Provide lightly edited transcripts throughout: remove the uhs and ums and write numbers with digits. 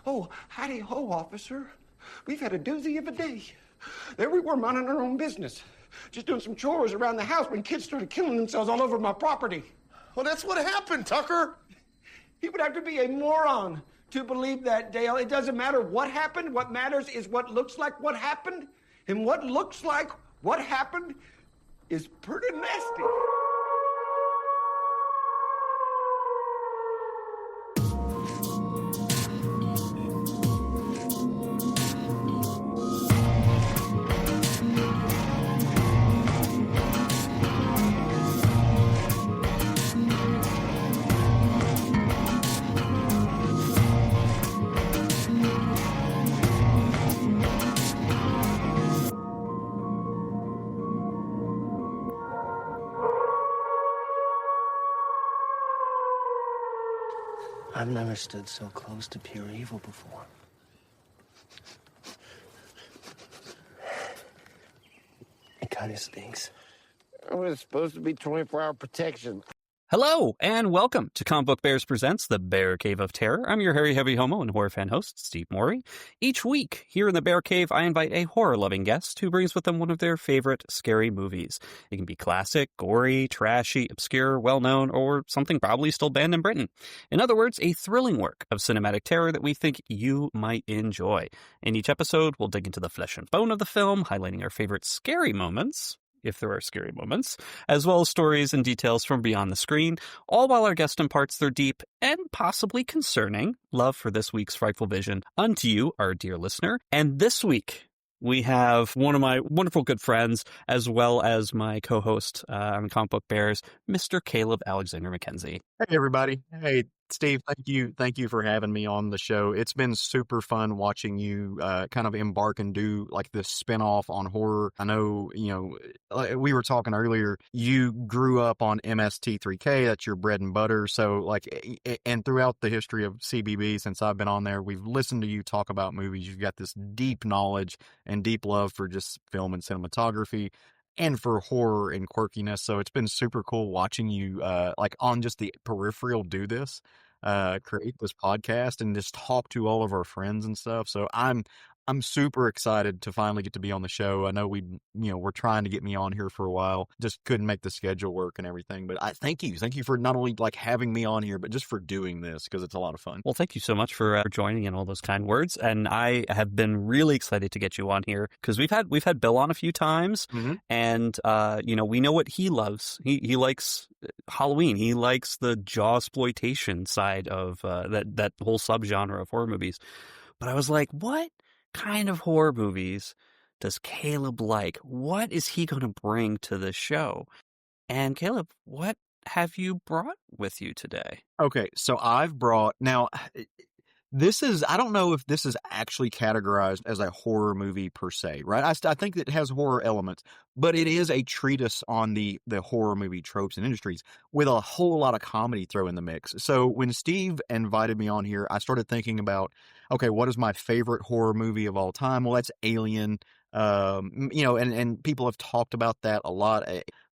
Oh, howdy ho, officer. We've had a doozy of a day. There we were minding our own business, just doing some chores around the house when kids started killing themselves all over my property. Well, that's what happened, Tucker. He would have to be a moron to believe that, Dale. It doesn't matter what happened. What matters is what looks like what happened. And what looks like what happened is pretty nasty. I've never stood so close to pure evil before. It kind of stinks. Oh, it's supposed to be 24-hour protection. Hello, and welcome to Comic Book Bears Presents The Bear Cave of Terror. I'm your hairy, heavy homo and horror fan host, Steve Morey. Each week, here in the Bear Cave, I invite a horror-loving guest who brings with them one of their favorite scary movies. It can be classic, gory, trashy, obscure, well-known, or something probably still banned in Britain. In other words, a thrilling work of cinematic terror that we think you might enjoy. In each episode, we'll dig into the flesh and bone of the film, highlighting our favorite scary moments, if there are scary moments, as well as stories and details from beyond the screen, all while our guest imparts their deep and possibly concerning love for this week's frightful vision unto you, our dear listener. And this week, we have one of my wonderful good friends, as well as my co-host on Comic Book Bears, Mr. Caleb Alexander-Mckinzie. Hey, everybody. Hey, Steve, thank you for having me on the show. It's been super fun watching you kind of embark and do like this spinoff on horror. I know, we were talking earlier, you grew up on MST3K, that's your bread and butter. So like, and throughout the history of CBB, since I've been on there, we've listened to you talk about movies. You've got this deep knowledge and deep love for just film and cinematography, and for horror and quirkiness. So it's been super cool watching you, like on just the peripheral do this, create this podcast and just talk to all of our friends and stuff. So I'm super excited to finally get to be on the show. I know we're trying to get me on here for a while, just couldn't make the schedule work and everything. But I thank you for not only like having me on here, but just for doing this, because it's a lot of fun. Well, thank you so much for joining and all those kind words. And I have been really excited to get you on here because we've had Bill on a few times, and we know what he loves. He likes Halloween. He likes the jawsploitation side of that whole subgenre of horror movies. But I was like, what kind of horror movies does Caleb like? What is he going to bring to the show? And Caleb, what have you brought with you today? Okay, so I've brought, now I don't know if this is actually categorized as a horror movie per se, right? I think it has horror elements, but it is a treatise on the horror movie tropes and industries with a whole lot of comedy thrown in the mix. So when Steve invited me on here, I started thinking about, okay, what is my favorite horror movie of all time? Well, that's Alien, and people have talked about that a lot.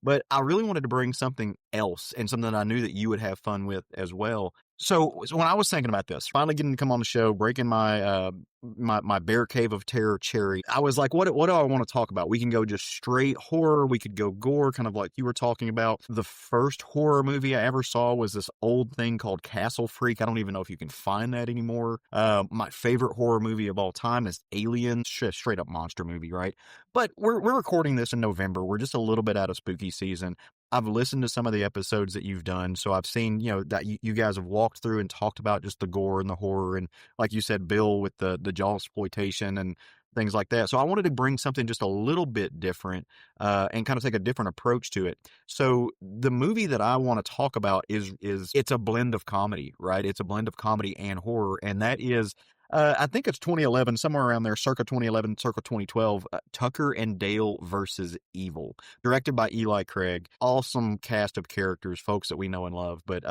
But I really wanted to bring something else and something that I knew that you would have fun with as well. So when I was thinking about this, finally getting to come on the show, breaking my my Bear Cave of Terror cherry, I was like, what do I want to talk about? We can go just straight horror. We could go gore, kind of like you were talking about. The first horror movie I ever saw was this old thing called Castle Freak. I don't even know if you can find that anymore. My favorite horror movie of all time is Alien, straight up monster movie, right? But we're recording this in November. We're just a little bit out of spooky season. I've listened to some of the episodes that you've done, so I've seen, that you guys have walked through and talked about just the gore and the horror, and like you said, Bill with the jawsploitation and things like that. So I wanted to bring something just a little bit different, and kind of take a different approach to it. So the movie that I want to talk about is it's a blend of comedy, right? It's a blend of comedy and horror, and that is, I think it's 2011, somewhere around there, circa 2011, circa 2012, Tucker and Dale versus Evil, directed by Eli Craig. Awesome cast of characters, folks that we know and love, but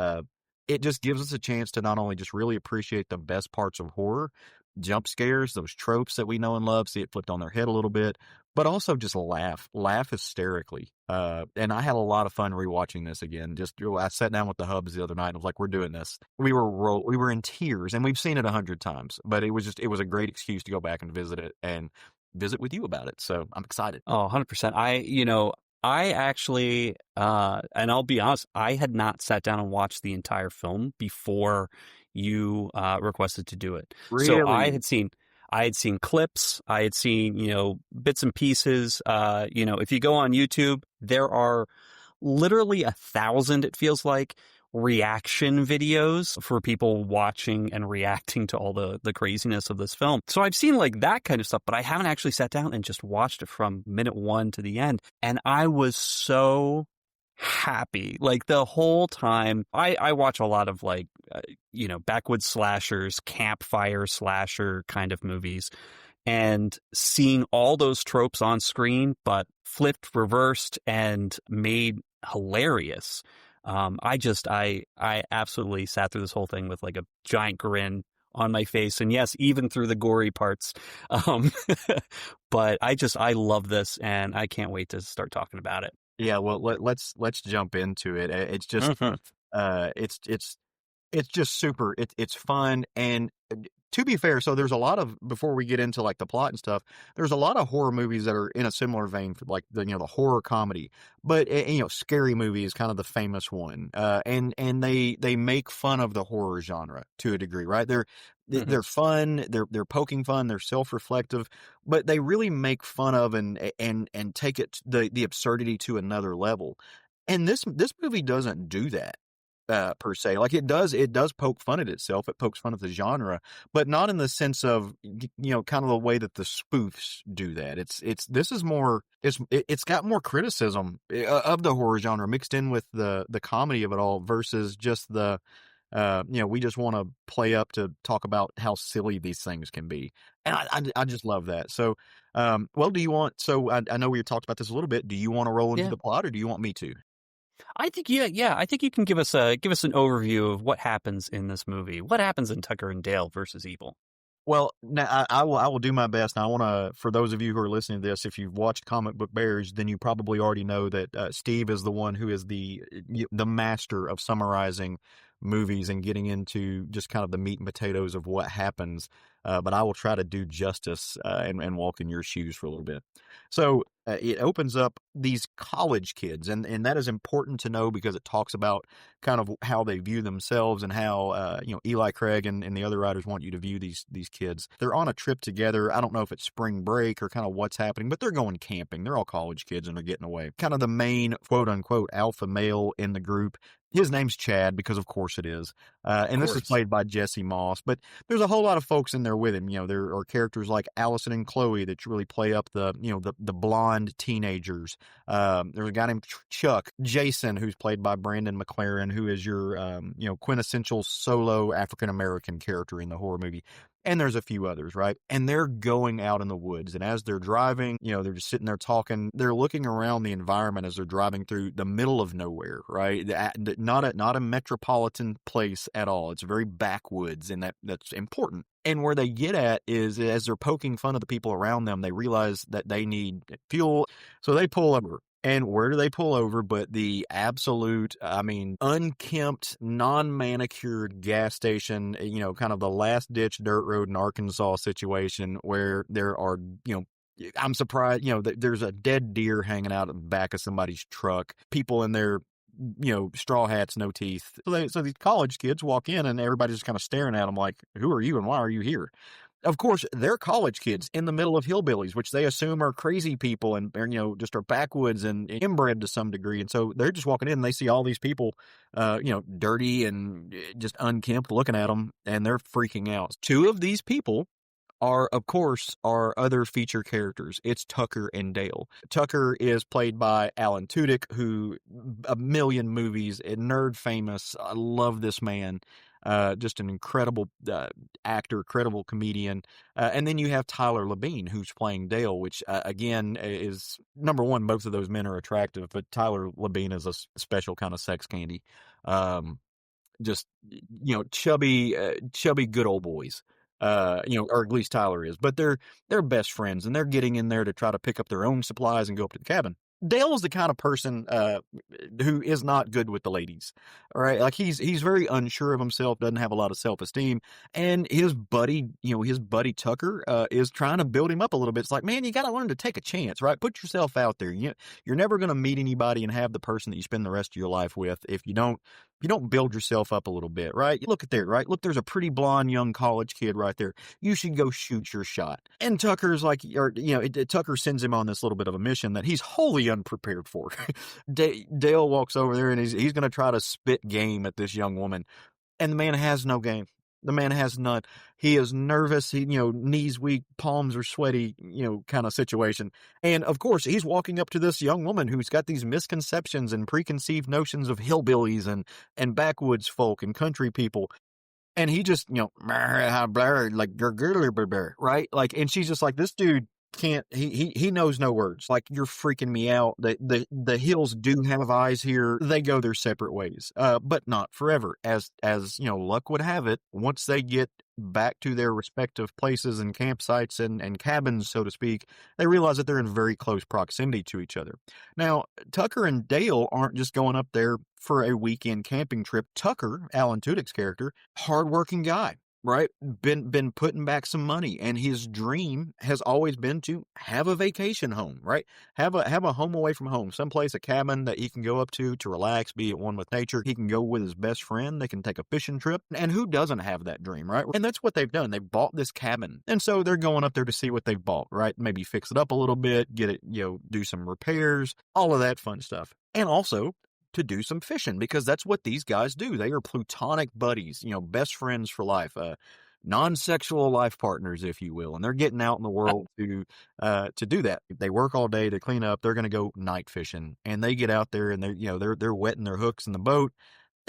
it just gives us a chance to not only just really appreciate the best parts of horror, jump scares, those tropes that we know and love, see it flipped on their head a little bit, but also just laugh hysterically. And I had a lot of fun rewatching this again. I sat down with the hubs the other night and was like, we're doing this. We were in tears, and we've seen it 100 times, but it was a great excuse to go back and visit it and visit with you about it. So I'm excited. Oh, 100%. I actually, and I'll be honest, I had not sat down and watched the entire film before you requested to do it. Really? So I had seen clips, I had seen, bits and pieces. If you go on YouTube, there are literally 1,000, it feels like, reaction videos for people watching and reacting to all the craziness of this film. So I've seen like that kind of stuff, but I haven't actually sat down and just watched it from minute 1 to the end. And I was so happy. Like the whole time, I watch a lot of like, backwoods slashers, campfire slasher kind of movies. And seeing all those tropes on screen, but flipped, reversed, and made hilarious. I absolutely sat through this whole thing with like a giant grin on my face. And yes, even through the gory parts. But I love this, and I can't wait to start talking about it. Yeah, well, let's jump into it. It's just, it's just super. It's fun, and to be fair, so there's a lot of, before we get into like the plot and stuff, there's a lot of horror movies that are in a similar vein, like the horror comedy, but Scary Movie is kind of the famous one, and they make fun of the horror genre to a degree, right? They're fun, they're poking fun, they're self-reflective, but they really make fun of and take it the absurdity to another level. And this movie doesn't do that. Per se, like it does poke fun at itself. It pokes fun at the genre, but not in the sense of kind of the way that the spoofs do that. It's got more criticism of the horror genre mixed in with the comedy of it all versus just the we just want to play up to talk about how silly these things can be, and I just love that. So, well, do you want? So I know we talked about this a little bit. Do you want to roll into the plot, or do you want me to? I think I think you can give us an overview of what happens in this movie. What happens in Tucker and Dale versus Evil? Well, now I will do my best. Now I want to, for those of you who are listening to this, if you've watched Comic Book Bears, then you probably already know that Steve is the one who is the master of summarizing movies and getting into just kind of the meat and potatoes of what happens. But I will try to do justice and walk in your shoes for a little bit. So it opens up these college kids, and that is important to know because it talks about kind of how they view themselves and how Eli Craig and the other writers want you to view these kids. They're on a trip together. I don't know if it's spring break or kind of what's happening, but they're going camping. They're all college kids and they're getting away. Kind of the main quote unquote alpha male in the group. His name's Chad because of course it is. And this is played by Jesse Moss, but there's a whole lot of folks in there with him. There are characters like Allison and Chloe that really play up the blonde teenagers. There's a guy named Chuck, Jason, who's played by Brandon McLaren, who is your, quintessential solo African-American character in the horror movie. And there's a few others, right? And they're going out in the woods. And as they're driving, they're just sitting there talking. They're looking around the environment as they're driving through the middle of nowhere, right? Not a metropolitan place at all. It's very backwoods, and that's important. And where they get at is as they're poking fun of the people around them, they realize that they need fuel. So they pull over. And where do they pull over but the absolute, unkempt, non-manicured gas station, kind of the last-ditch dirt road in Arkansas situation where there are, I'm surprised, there's a dead deer hanging out in the back of somebody's truck, people in their, straw hats, no teeth. So these college kids walk in and everybody's just kind of staring at them like, who are you and why are you here? Of course, they're college kids in the middle of hillbillies, which they assume are crazy people and just are backwoods and inbred to some degree. And so they're just walking in and they see all these people, dirty and just unkempt looking at them, and they're freaking out. Two of these people are, of course, our other feature characters. It's Tucker and Dale. Tucker is played by Alan Tudyk, who a million movies, nerd famous. I love this man. Just an incredible actor, credible comedian. And then you have Tyler Labine, who's playing Dale, which, again, is, number one, both of those men are attractive, but Tyler Labine is a special kind of sex candy. Just, chubby, good old boys. or at least Tyler is, but they're best friends and they're getting in there to try to pick up their own supplies and go up to the cabin. Dale is the kind of person who is not good with the ladies. All right, like he's very unsure of himself, doesn't have a lot of self-esteem, and his buddy Tucker is trying to build him up a little bit. It's like, man, you got to learn to take a chance, right? Put yourself out there. You're never going to meet anybody and have the person that you spend the rest of your life with if you don't build yourself up a little bit, right? Look at there, right? Look, there's a pretty blonde young college kid right there. You should go shoot your shot. And Tucker's like, Tucker sends him on this little bit of a mission that he's wholly unprepared for. Dale walks over there and he's going to try to spit game at this young woman. And the man has no game. The man has none. He is nervous. He, knees weak, palms are sweaty, kind of situation. And of course, he's walking up to this young woman who's got these misconceptions and preconceived notions of hillbillies and backwoods folk and country people. And he just, like, right? Like, and she's just like, this dude can't, he knows no words. Like, you're freaking me out. The hills do have eyes here. They go their separate ways, but not forever. As luck would have it, once they get back to their respective places and campsites and cabins, so to speak, they realize that they're in very close proximity to each other. Now, Tucker and Dale aren't just going up there for a weekend camping trip. Tucker, Alan Tudyk's character, hardworking guy, right? Been putting back some money, and his dream has always been to have a vacation home, right? Have a home away from home, someplace, a cabin that he can go up to relax, be at one with nature. He can go with his best friend. They can take a fishing trip, and who doesn't have that dream, right? And that's what they've done. They bought this cabin, and so they're going up there to see what they've bought, right? Maybe fix it up a little bit, get it, do some repairs, all of that fun stuff, and also to do some fishing, because that's what these guys do. They are platonic buddies, best friends for life, non-sexual life partners, if you will. And they're getting out in the world to do that. They work all day to clean up. They're going to go night fishing, and they get out there and they're wetting their hooks in the boat.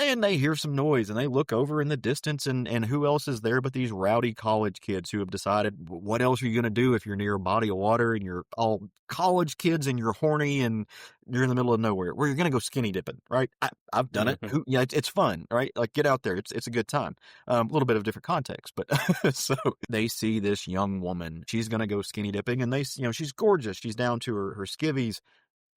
And they hear some noise, and they look over in the distance, and who else is there but these rowdy college kids who have decided, what else are you going to do if you're near a body of water and you're all college kids and you're horny and you're in the middle of nowhere? Well, you're going to go skinny dipping, right? I've done it. It's fun, right? Like, get out there. It's a good time. A little bit of different context, but so they see this young woman. She's going to go skinny dipping, and she's gorgeous. She's down to her skivvies.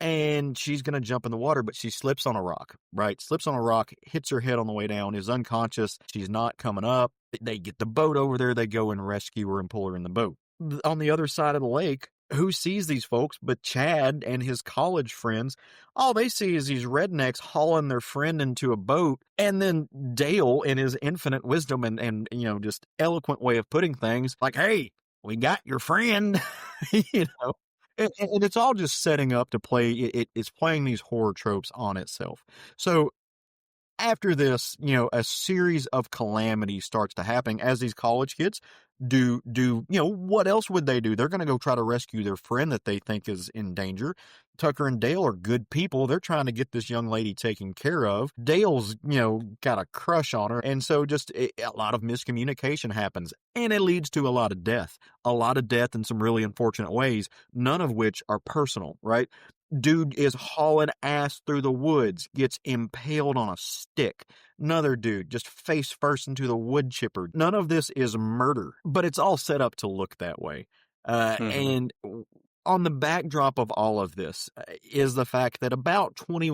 And she's going to jump in the water, but she slips on a rock, right? Slips on a rock, hits her head on the way down, is unconscious. She's not coming up. They get the boat over there. They go and rescue her and pull her in the boat. On the other side of the lake, who sees these folks but Chad and his college friends? All they see is these rednecks hauling their friend into a boat. And then Dale, in his infinite wisdom and just eloquent way of putting things, like, hey, we got your friend, And it's all just setting up to play. It's playing these horror tropes on itself. So after this, a series of calamities starts to happen as these college kids do, what else would they do? They're going to go try to rescue their friend that they think is in danger. Tucker and Dale are good people. They're trying to get this young lady taken care of. Dale's, got a crush on her. And so just a lot of miscommunication happens, and it leads to a lot of death in some really unfortunate ways, none of which are personal, right? Dude is hauling ass through the woods, gets impaled on a stick. Another dude just face first into the wood chipper. None of this is murder, but it's all set up to look that way. And on the backdrop of all of this is the fact that about 20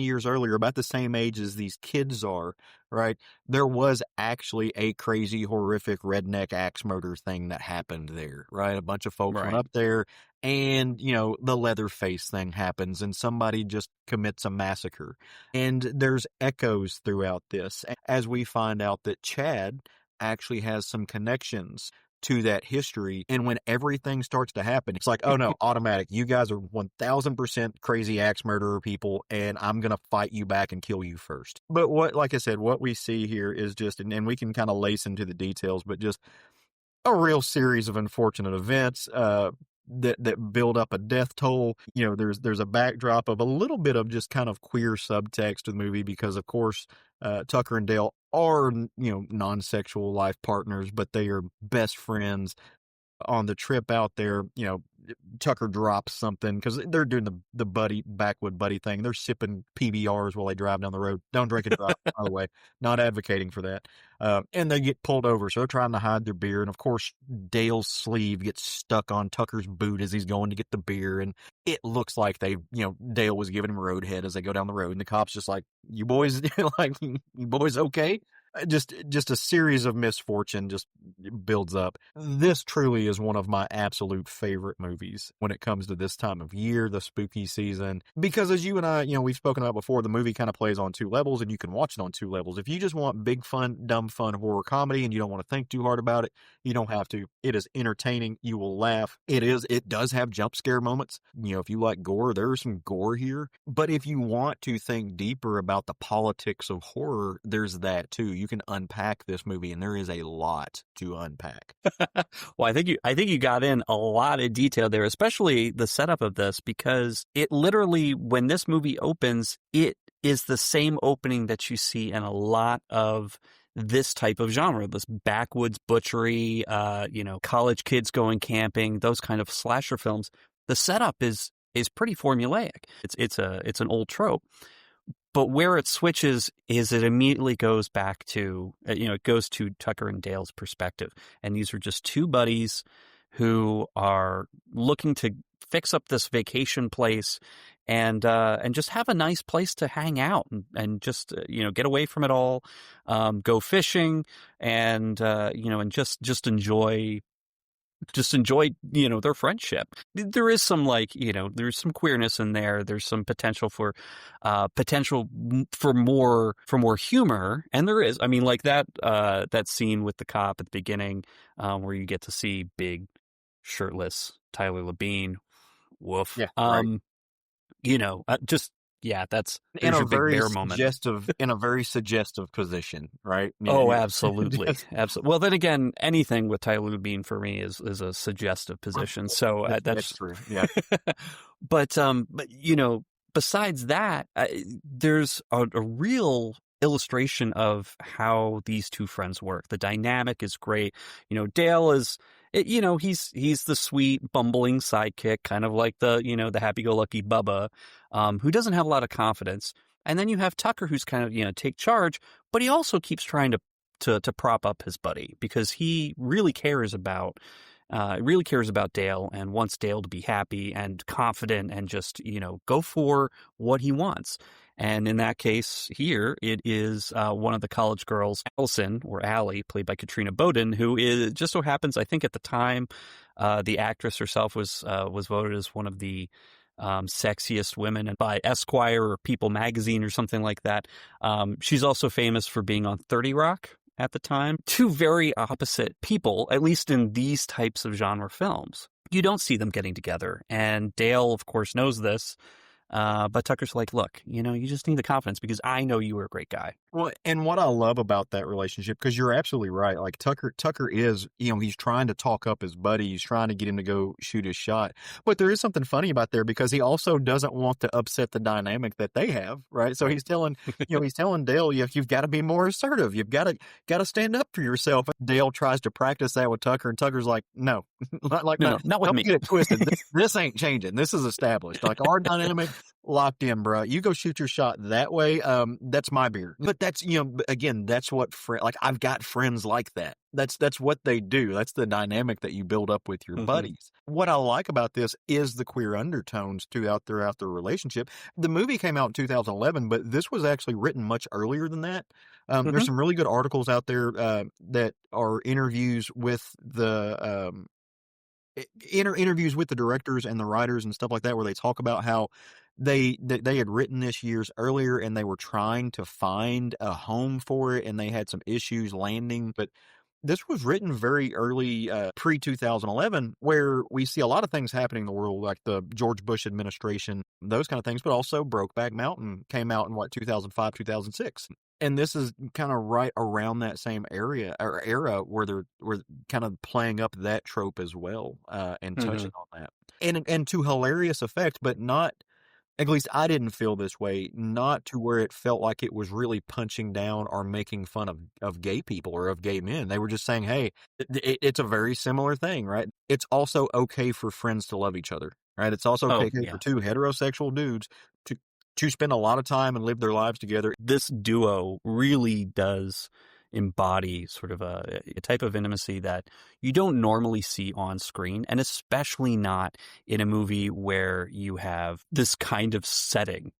years earlier, about the same age as these kids are, right, there was actually a crazy, horrific redneck axe murder thing that happened there, right? A bunch of folks went up there, and, the Leatherface thing happens, and somebody just commits a massacre. And there's echoes throughout this, as we find out that Chad actually has some connections to that history. And when everything starts to happen, it's like, oh no, automatic. You guys are 1000% crazy axe murderer people, and I'm going to fight you back and kill you first. But like I said, what we see here is just, and we can kind of lace into the details, but just a real series of unfortunate events, that build up a death toll. There's a backdrop of a little bit of just kind of queer subtext to the movie, because of course, Tucker and Dale are, non-sexual life partners, but they are best friends. On the trip out there, Tucker drops something because they're doing the backwood buddy thing. They're sipping PBRs while they drive down the road. Don't drink and drive, by the way. Not advocating for that. And they get pulled over, so they're trying to hide their beer. And of course, Dale's sleeve gets stuck on Tucker's boot as he's going to get the beer. And it looks like Dale was giving him roadhead as they go down the road. And the cop's just like, "You boys, you boys okay?" Just a series of misfortune just builds up. This truly is one of my absolute favorite movies when it comes to this time of year, the spooky season. Because as you and I, we've spoken about before, the movie kind of plays on two levels, and you can watch it on two levels. If you just want big fun, dumb fun horror comedy and you don't want to think too hard about it, you don't have to. It is entertaining. You will laugh. It does have jump scare moments. If you like gore, there is some gore here. But if you want to think deeper about the politics of horror, there's that too. You can unpack this movie, and there is a lot to unpack. Well, I think you got in a lot of detail there, especially the setup of this, because it literally, when this movie opens, it is the same opening that you see in a lot of this type of genre, this backwoods butchery, college kids going camping, those kind of slasher films. The setup is pretty formulaic. It's an old trope. But where it switches is it immediately goes back to, it goes to Tucker and Dale's perspective. And these are just two buddies who are looking to fix up this vacation place and just have a nice place to hang out and just, get away from it all, go fishing and just enjoy their friendship. There is some there's some queerness in there. There's some potential for more humor, and there is. I mean, like that scene with the cop at the beginning, where you get to see big shirtless Tyler Labine. Woof. Yeah. Right. That's in a your big very bear moment. in a very suggestive position, right? Oh, absolutely, absolutely. Well, then again, anything with Tyler Labine for me is a suggestive position. So that's true. Yeah. but besides that, there's a real illustration of how these two friends work. The dynamic is great. Dale is. He's the sweet, bumbling sidekick, kind of like the happy-go-lucky Bubba, who doesn't have a lot of confidence. And then you have Tucker, who's kind of, take charge, but he also keeps trying to prop up his buddy because he really cares about Dale and wants Dale to be happy and confident and just, go for what he wants. And in that case here, it is one of the college girls, Allison, or Allie, played by Katrina Bowden, who is just so happens, I think at the time, the actress herself was voted as one of the sexiest women by Esquire or People magazine or something like that. She's also famous for being on 30 Rock at the time. Two very opposite people, at least in these types of genre films. You don't see them getting together. And Dale, of course, knows this. But Tucker's like, look, you just need the confidence because I know you were a great guy. Well, and what I love about that relationship, because you're absolutely right. Like Tucker is, he's trying to talk up his buddy. He's trying to get him to go shoot his shot. But there is something funny about there because he also doesn't want to upset the dynamic that they have, right? So he's telling, he's telling Dale, you've got to be more assertive. You've got to stand up for yourself. Dale tries to practice that with Tucker, and Tucker's like, no, not with me. Don't get it twisted. This ain't changing. This is established. Like our dynamic. Locked in, bro. You go shoot your shot that way. That's my beer. But that's, again, that's what I've got friends like that. That's what they do. That's the dynamic that you build up with your buddies. What I like about this is the queer undertones throughout their relationship. The movie came out in 2011, but this was actually written much earlier than that. There's some really good articles out there that are interviews with the interviews with the directors and the writers and stuff like that, where they talk about how they had written this years earlier and they were trying to find a home for it and they had some issues landing. But this was written very early, pre-2011, where we see a lot of things happening in the world, like the George Bush administration, those kind of things, but also Brokeback Mountain came out in 2005, 2006. And this is kind of right around that same era where we're kind of playing up that trope as well, and touching on that. And to hilarious effect, but not At least I didn't feel this way, not to where it felt like it was really punching down or making fun of gay people or of gay men. They were just saying, hey, it's a very similar thing, right? It's also okay for friends to love each other, right? It's also okay for two heterosexual dudes to spend a lot of time and live their lives together. This duo really does embody sort of a type of intimacy that you don't normally see on screen, and especially not in a movie where you have this kind of setting,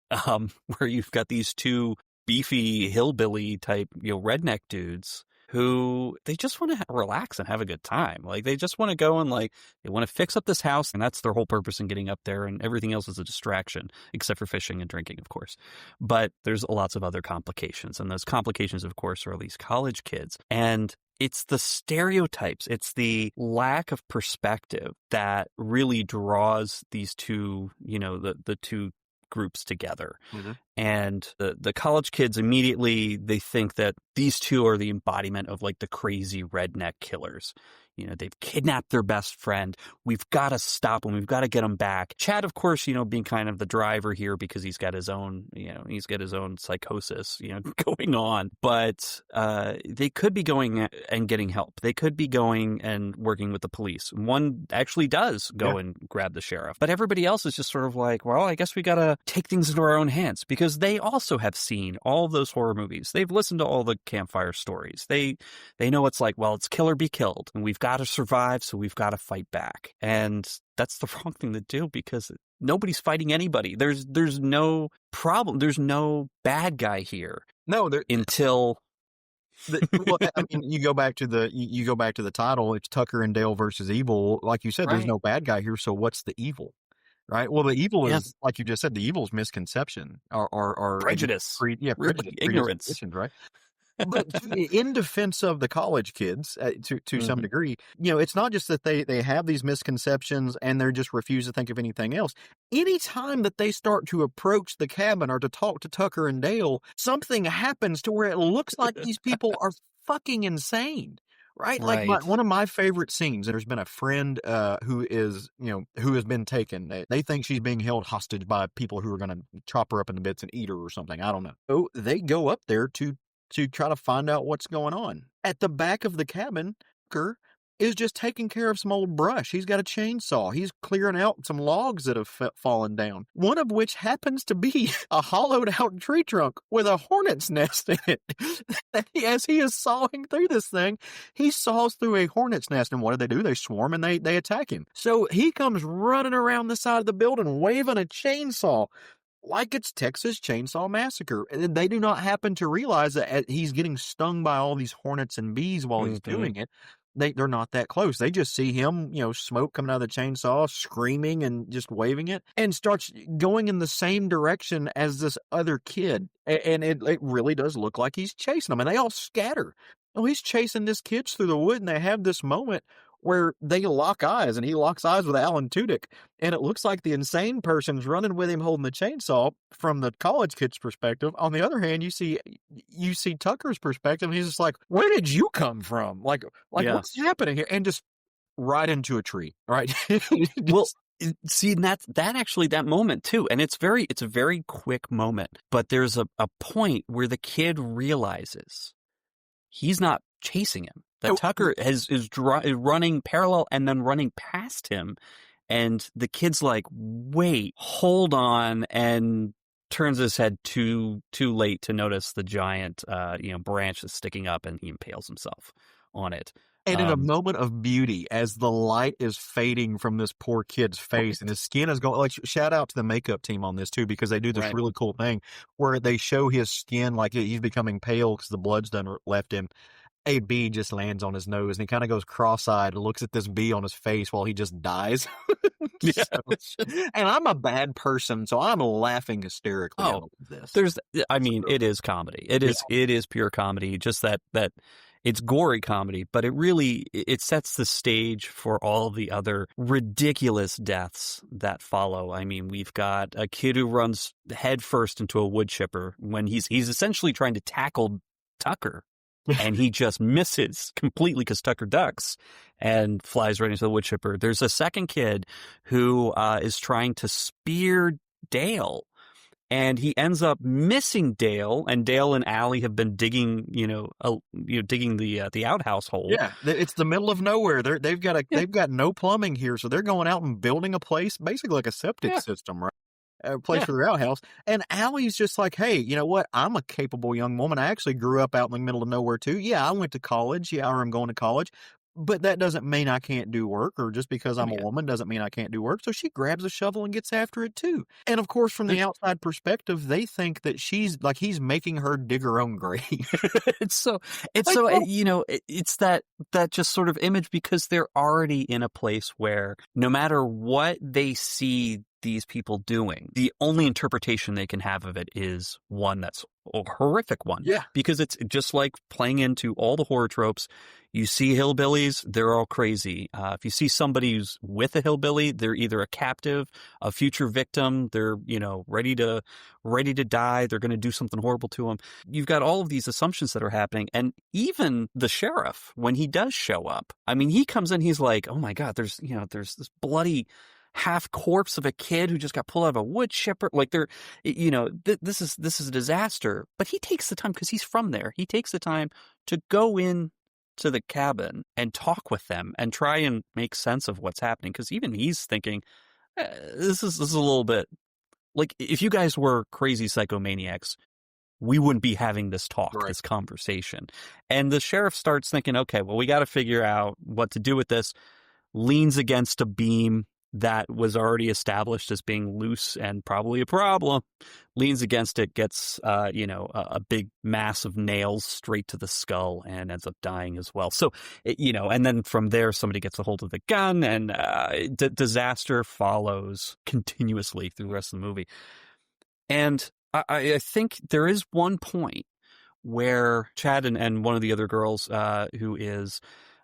where you've got these two beefy hillbilly type, redneck dudes who they just want to relax and have a good time. Like, they just want to go and they want to fix up this house, and that's their whole purpose in getting up there, and everything else is a distraction, except for fishing and drinking, of course. But there's lots of other complications, and those complications, of course, are these college kids. And it's the stereotypes, it's the lack of perspective that really draws these two, the two groups together. Mm-hmm. And the college kids immediately, they think that these two are the embodiment of the crazy redneck killers. They've kidnapped their best friend. We've got to stop them. We've got to get them back. Chad, of course, being kind of the driver here because he's got his own, psychosis, going on. But they could be going and getting help. They could be going and working with the police. One actually does go and grab the sheriff. But everybody else is just sort of well, I guess we got to take things into our own hands, because they also have seen all of those horror movies. They've listened to all the campfire stories. They know it's it's kill or be killed, and we've got to survive, so we've got to fight back. And that's the wrong thing to do, because nobody's fighting anybody. There's no problem. There's no bad guy here. No, until you go back to the title. It's Tucker and Dale versus evil. Like you said, there's no bad guy here. So what's the evil? Right. Well, the evil is, like you just said, the evil is misconception or prejudice. Prejudice, ignorance. Right. But in defense of the college kids, to some degree, it's not just that they have these misconceptions and they're just refuse to think of anything else. Anytime that they start to approach the cabin or to talk to Tucker and Dale, something happens to where it looks like these people are fucking insane. Right? One of my favorite scenes, there's been a friend who has been taken. They think she's being held hostage by people who are going to chop her up into bits and eat her or something. I don't know. So they go up there to try to find out what's going on. At the back of the cabin, Tucker is just taking care of some old brush. He's got a chainsaw. He's clearing out some logs that have fallen down, one of which happens to be a hollowed-out tree trunk with a hornet's nest in it. As he is sawing through this thing, he saws through a hornet's nest, and what do? They swarm and they attack him. So he comes running around the side of the building waving a chainsaw like it's Texas Chainsaw Massacre. And they do not happen to realize that he's getting stung by all these hornets and bees while he's doing it. They're not that close. They just see him, smoke coming out of the chainsaw, screaming and just waving it, and starts going in the same direction as this other kid. And it really does look like he's chasing them, and they all scatter. Oh, he's chasing this kid through the wood, and they have this moment where they lock eyes, and he locks eyes with Alan Tudyk, and it looks like the insane person's running with him holding the chainsaw from the college kid's perspective. On the other hand, you see Tucker's perspective, and he's just like, where did you come from? What's happening here? And just right into a tree, right? Well, see, that moment too, and it's a very quick moment, but there's a point where the kid realizes he's not chasing him. That Tucker is running parallel and then running past him. And the kid's like, wait, hold on, and turns his head too late to notice the giant branch that's sticking up, and he impales himself on it. And in a moment of beauty, as the light is fading from this poor kid's face and his skin is going, shout out to the makeup team on this too, because they do this really cool thing where they show his skin like he's becoming pale because the blood's done left him. A bee just lands on his nose, and he kind of goes cross-eyed and looks at this bee on his face while he just dies. And I'm a bad person, so I'm laughing hysterically at this. It is comedy. It is pure comedy. Just that it's gory comedy, but it sets the stage for all the other ridiculous deaths that follow. I mean, we've got a kid who runs headfirst into a wood chipper when he's essentially trying to tackle Tucker. And he just misses completely because Tucker ducks and flies right into the wood chipper. There's a second kid who is trying to spear Dale. And he ends up missing Dale, and Dale and Allie have been digging, digging the outhouse hole. Yeah, it's the middle of nowhere. They've got no plumbing here, so they're going out and building a place, basically like a septic system, right? A place for their outhouse. And Allie's just like, hey, you know what? I'm a capable young woman. I actually grew up out in the middle of nowhere too. Yeah, I went to college. Yeah, or I'm going to college. But that doesn't mean I can't do work, or just because I'm a woman doesn't mean I can't do work. So she grabs a shovel and gets after it too. And of course, from the outside perspective, they think that he's making her dig her own grave. It's that just sort of image, because they're already in a place where no matter what they see these people doing, the only interpretation they can have of it is one that's a horrific one. Yeah. Because it's just like playing into all the horror tropes. You see hillbillies, they're all crazy. If you see somebody who's with a hillbilly, they're either a captive, a future victim, they're, ready to die, they're going to do something horrible to them. You've got all of these assumptions that are happening. And even the sheriff, when he does show up, I mean, he comes in, he's like, oh my God, there's this bloody half corpse of a kid who just got pulled out of a wood chipper. Like this is a disaster. But he takes the time, because he's from there. He takes the time to go in to the cabin and talk with them and try and make sense of what's happening. Because even he's thinking, this is a little bit like, if you guys were crazy psychomaniacs, we wouldn't be having this talk, this conversation. And the sheriff starts thinking, okay, well, we got to figure out what to do with this. Leans against a beam that was already established as being loose and probably a problem, leans against it, gets, a big mass of nails straight to the skull, and ends up dying as well. So, and then from there, somebody gets a hold of the gun, and disaster follows continuously through the rest of the movie. And I think there is one point where Chad and one of the other girls, who is...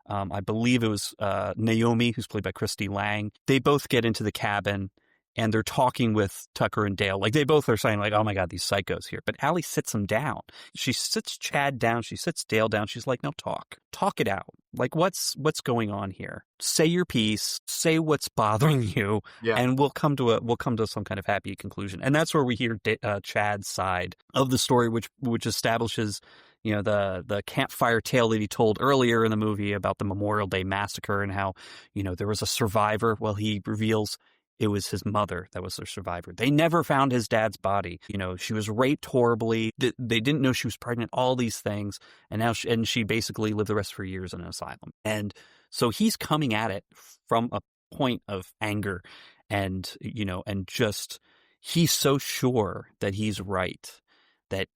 I believe it was Naomi, who's played by Christy Lang. They both get into the cabin, and they're talking with Tucker and Dale. Like, they both are saying, like, oh my God, these psychos here. But Allie sits them down. She sits Chad down. She sits Dale down. She's like, no, talk it out. Like, what's going on here? Say your piece. Say what's bothering you, and we'll come to some kind of happy conclusion. And that's where we hear Chad's side of the story, which establishes, the campfire tale that he told earlier in the movie about the Memorial Day massacre, and how, there was a survivor. Well, he reveals it was his mother that was the survivor. They never found his dad's body. She was raped horribly. They didn't know she was pregnant, all these things. And now she basically lived the rest of her years in an asylum. And so he's coming at it from a point of anger, and, and just, he's so sure that he's right, that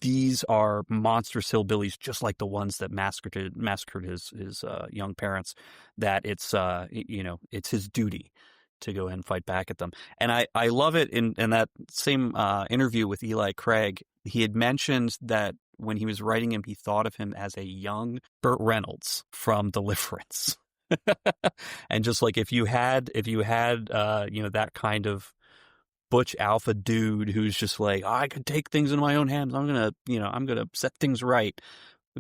these are monstrous hillbillies, just like the ones that massacred his young parents, that it's it's his duty to go and fight back at them. And I love it in that same interview with Eli Craig. He had mentioned that when he was writing him, he thought of him as a young Burt Reynolds from Deliverance. And just like, if you had that kind of butch alpha dude who's just like, I could take things in my own hands. I'm gonna set things right,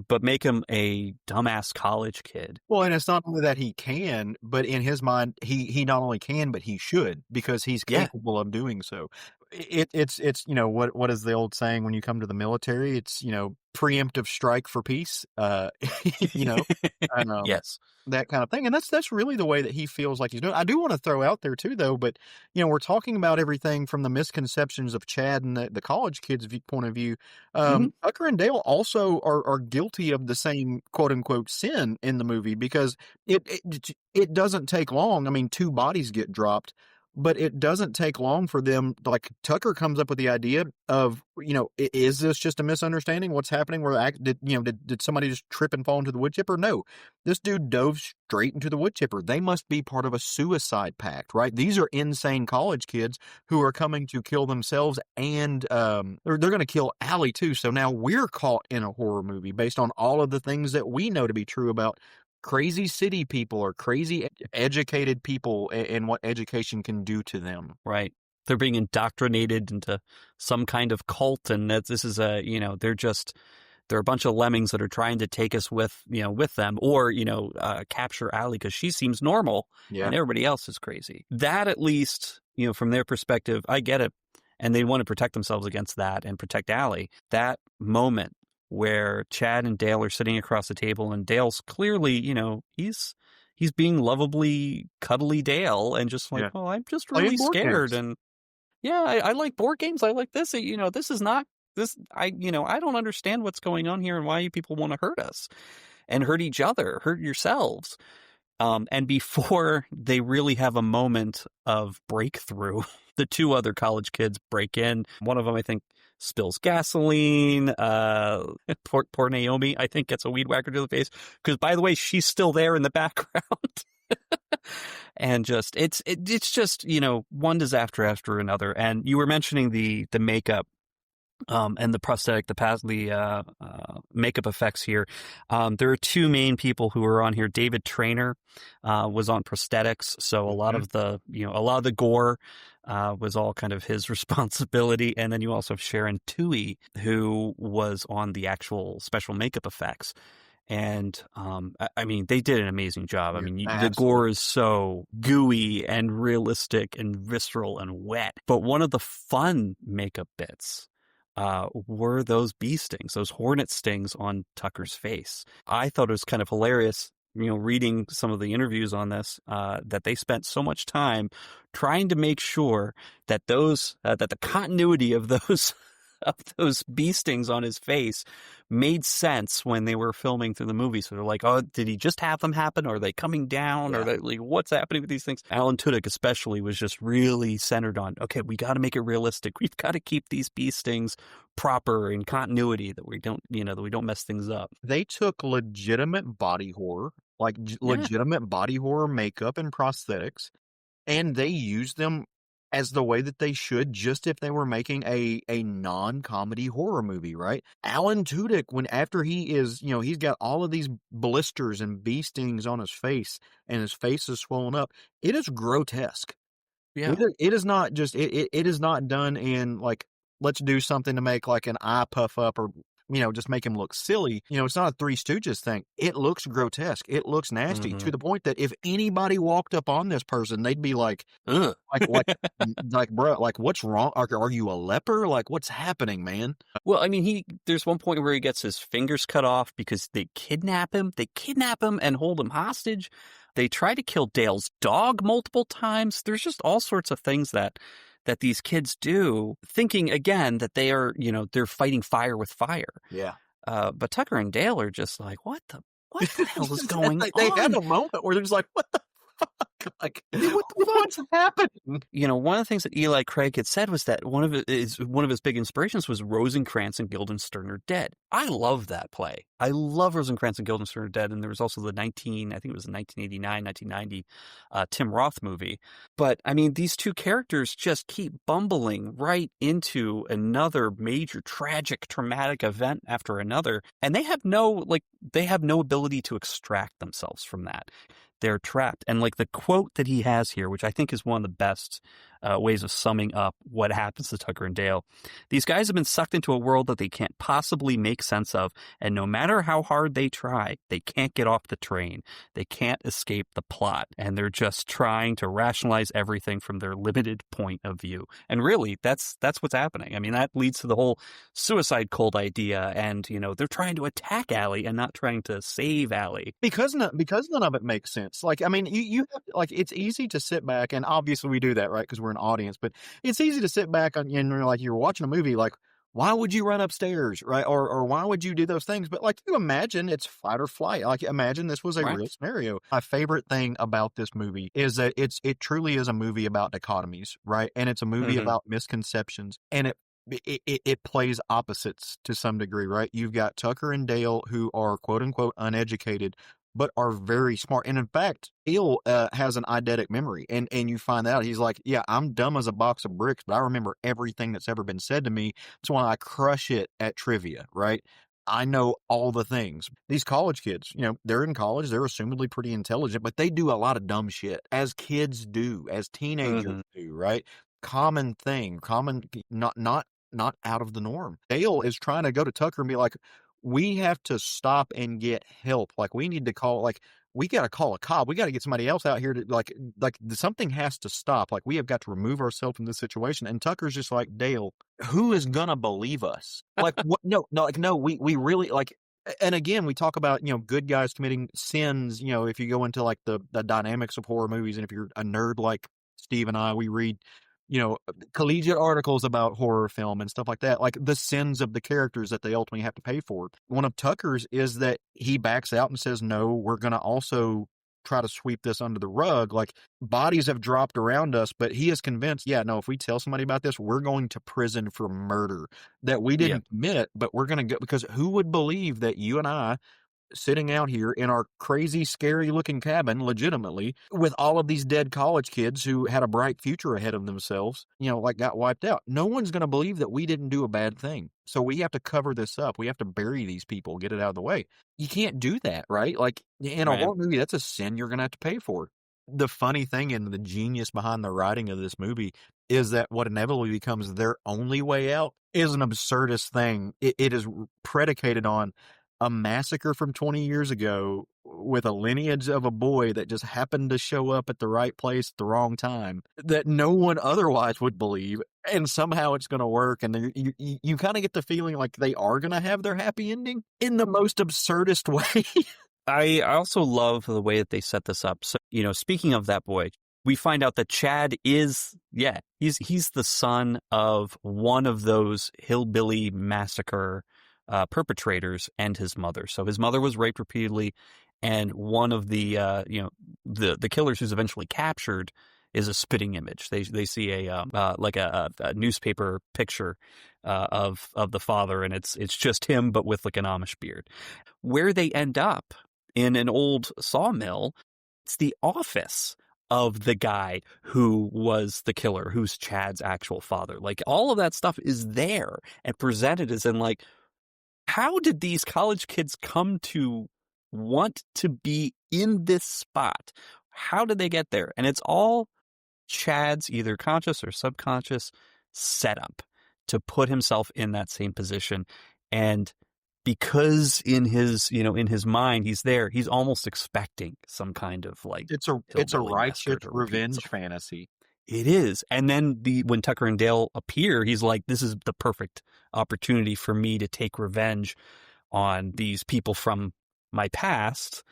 but make him a dumbass college kid. Well, and it's not only that he can, but in his mind, he not only can, but he should, because he's capable of doing so. It's what is the old saying when you come to the military? It's preemptive strike for peace. And, yes, that kind of thing. And that's really the way that he feels like he's doing. I do want to throw out there too, though, but we're talking about everything from the misconceptions of Chad and the college kid's point of view. Tucker and Dale also are guilty of the same quote unquote sin in the movie, because it doesn't take long. I mean, 2 bodies get dropped, but it doesn't take long for them. Like, Tucker comes up with the idea of, is this just a misunderstanding? What's happening? Did somebody just trip and fall into the wood chipper? No, this dude dove straight into the wood chipper. They must be part of a suicide pact, right? These are insane college kids who are coming to kill themselves, and they're going to kill Allie too. So now we're caught in a horror movie based on all of the things that we know to be true about crazy city people or crazy educated people, and what education can do to them. Right. They're being indoctrinated into some kind of cult, and that this is they're a bunch of lemmings that are trying to take us with them, or, capture Allie because she seems normal and everybody else is crazy. That at least from their perspective, I get it. And they want to protect themselves against that and protect Allie. That moment where Chad and Dale are sitting across the table and Dale's clearly, he's being lovably cuddly Dale and just like, well, I'm just really scared. And yeah, I like board games. I like this. This is not this. I don't understand what's going on here and why you people want to hurt us and hurt each other, hurt yourselves. And before they really have a moment of breakthrough, the two other college kids break in. One of them, I think, spills gasoline. Poor Naomi, I think, gets a weed whacker to the face. Because, by the way, she's still there in the background. And just, it's just, one disaster after another. And you were mentioning the makeup. And the prosthetic, the makeup effects here. There are two main people who are on here. David Traynor was on prosthetics, so a lot of the gore was all kind of his responsibility. And then you also have Sharon Tui, who was on the actual special makeup effects. And, I mean, they did an amazing job. I mean, the gore is so gooey and realistic and visceral and wet. But one of the fun makeup bits were those bee stings, those hornet stings on Tucker's face. I thought it was kind of hilarious, reading some of the interviews on this, that they spent so much time trying to make sure that that the continuity of those bee stings on his face made sense when they were filming through the movie. So they're like, oh, did he just have them happen? Or are they coming down? Yeah. Or like, what's happening with these things? Alan Tudyk especially was just really centered on, okay, we got to make it realistic. We've got to keep these bee stings proper in continuity, that we don't mess things up. They took legitimate body horror, legitimate body horror makeup and prosthetics, and they used them as the way that they should, just if they were making a non-comedy horror movie, right? Alan Tudyk, after he is, he's got all of these blisters and bee stings on his face, and his face is swollen up, it is grotesque. Yeah. It is not just, it is not done in, like, let's do something to make, like, an eye puff up or, just make him look silly. It's not a Three Stooges thing. It looks grotesque. It looks nasty, to the point that if anybody walked up on this person, they'd be like, ugh, like, bro, like, what's wrong? Are you a leper? Like, what's happening, man? Well, I mean, there's one point where he gets his fingers cut off because they kidnap him. They kidnap him and hold him hostage. They try to kill Dale's dog multiple times. There's just all sorts of things that these kids do, thinking again that they are, they're fighting fire with fire. Yeah. But Tucker and Dale are just like, what the hell is going on? They had a moment where they're just like, what the fuck? Like, what's happening? One of the things that Eli Craig had said was that one of his big inspirations was Rosencrantz and Guildenstern Are Dead. I love that play. I love Rosencrantz and Guildenstern Are Dead. And there was also the 1989, 1990 Tim Roth movie. But I mean, these two characters just keep bumbling right into another major tragic, traumatic event after another. And they have no ability to extract themselves from that. They're trapped. And like the quote that he has here, which I think is one of the best ways of summing up what happens to Tucker and Dale. These guys have been sucked into a world that they can't possibly make sense of. And no matter how hard they try, they can't get off the train. They can't escape the plot. And they're just trying to rationalize everything from their limited point of view. And really, that's what's happening. I mean, that leads to the whole suicide cult idea. And, they're trying to attack Allie and not trying to save Allie. Because none of it makes sense. Like, I mean, you have, like, it's easy to sit back, and obviously we do that, right? Because we're an audience, but it's easy to sit back and like you're watching a movie, like, why would you run upstairs, right? Or why would you do those things? But like, you imagine it's fight or flight. Like, imagine this was a real scenario. My favorite thing about this movie is that it truly is a movie about dichotomies, right? And it's a movie about misconceptions, and it plays opposites to some degree, right? You've got Tucker and Dale, who are quote unquote uneducated, but are very smart. And in fact, Dale has an eidetic memory. And you find out, he's like, yeah, I'm dumb as a box of bricks, but I remember everything that's ever been said to me. That's why I crush it at trivia, right? I know all the things. These college kids, they're in college, they're assumedly pretty intelligent, but they do a lot of dumb shit, as kids do, as teenagers do, right? Common thing, not out of the norm. Dale is trying to go to Tucker and be like, we have to stop and get help. Like, we need to call, like, we got to call a cop. We got to get somebody else out here to like something has to stop. Like we have got to remove ourselves from this situation. And Tucker's just like, Dale, who is gonna believe us? Like what? No, we really like. And again, we talk about, good guys committing sins. If you go into like the dynamics of horror movies, and if you're a nerd like Steve and I, we read, collegiate articles about horror film and stuff like that, like the sins of the characters that they ultimately have to pay for. One of Tucker's is that he backs out and says, no, we're going to also try to sweep this under the rug. Like bodies have dropped around us, but he is convinced, if we tell somebody about this, we're going to prison for murder that we didn't commit, but we're going to go, because who would believe that you and I sitting out here in our crazy, scary looking cabin, legitimately, with all of these dead college kids who had a bright future ahead of themselves, got wiped out. No one's going to believe that we didn't do a bad thing. So we have to cover this up. We have to bury these people, get it out of the way. You can't do that, right? Like in a horror movie, that's a sin you're going to have to pay for. The funny thing and the genius behind the writing of this movie is that what inevitably becomes their only way out is an absurdist thing. It is predicated on a massacre from 20 years ago with a lineage of a boy that just happened to show up at the right place at the wrong time that no one otherwise would believe, and somehow it's going to work. And you kind of get the feeling like they are going to have their happy ending in the most absurdist way. I also love the way that they set this up. So, speaking of that boy, we find out that Chad is, he's the son of one of those hillbilly massacre perpetrators and his mother. So his mother was raped repeatedly, and one of the the killers who's eventually captured is a spitting image. They see a newspaper picture of the father, and it's just him but with like an Amish beard. Where they end up in an old sawmill, it's the office of the guy who was the killer, who's Chad's actual father. Like all of that stuff is there and presented as in like, how did these college kids come to want to be in this spot? How did they get there? And it's all Chad's either conscious or subconscious setup to put himself in that same position. And because in his mind, he's there, he's almost expecting some kind of like, it's a righteous revenge fantasy. It is. And then when Tucker and Dale appear, he's like, this is the perfect opportunity for me to take revenge on these people from my past,